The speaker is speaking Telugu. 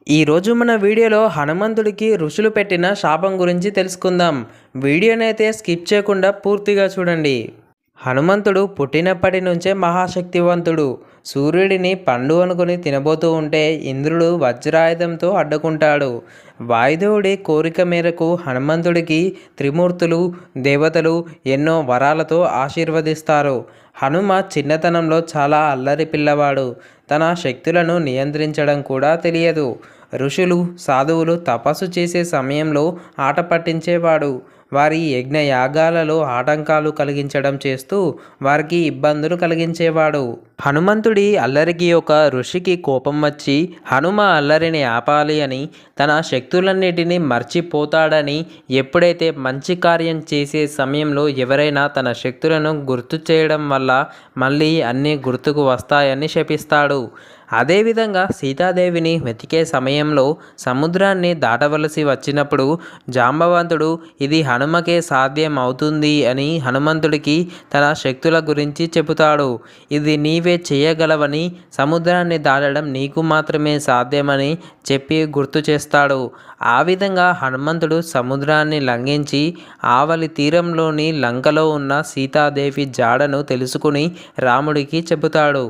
ఈరోజు మన వీడియోలో హనుమంతుడికి ఋషులు పెట్టిన శాపం గురించి తెలుసుకుందాం. వీడియోనైతే స్కిప్ చేయకుండా పూర్తిగా చూడండి. హనుమంతుడు పుట్టినప్పటి నుంచే మహాశక్తివంతుడు. సూర్యుడిని పండు అనుకుని తినబోతూ ఉంటే ఇంద్రుడు వజ్రాయుధంతో అడ్డుకుంటాడు. వాయుదేవుడి కోరిక మేరకు హనుమంతుడికి త్రిమూర్తులు, దేవతలు ఎన్నో వరాలతో ఆశీర్వదిస్తారు. హనుమ చిన్నతనంలో చాలా అల్లరి పిల్లవాడు. తన శక్తులను నియంత్రించడం కూడా తెలియదు. ఋషులు, సాధువులు తపస్సు చేసే సమయంలో ఆట పట్టించేవాడు. వారి యజ్ఞ యాగాలలో ఆటంకాలు కలిగించడం చేస్తూ వారికి ఇబ్బందులు కలిగించేవాడు. హనుమంతుడి అల్లరికి ఒక ఋషికి కోపం వచ్చి హనుమ అల్లరిని ఆపాలి అని, తన శక్తులన్నిటినీ మర్చిపోతాడని, ఎప్పుడైతే మంచి కార్యం చేసే సమయంలో ఎవరైనా తన శక్తులను గుర్తు చేయడం వల్ల మళ్ళీ అన్నీ గుర్తుకు వస్తాయని శపిస్తాడు. అదేవిధంగా సీతాదేవిని వెతికే సమయంలో సముద్రాన్ని దాటవలసి వచ్చినప్పుడు జాంబవంతుడు ఇది హనుమకే సాధ్యం అవుతుంది అని హనుమంతుడికి తన శక్తుల గురించి చెబుతాడు. ఇది నీవే చేయగలవని, సముద్రాన్ని దాటడం నీకు మాత్రమే సాధ్యమని చెప్పి గుర్తు చేస్తాడు. ఆ విధంగా హనుమంతుడు సముద్రాన్ని లంఘించి ఆవలి తీరంలోని లంకలో ఉన్న సీతాదేవి జాడను తెలుసుకుని రాముడికి చెబుతాడు.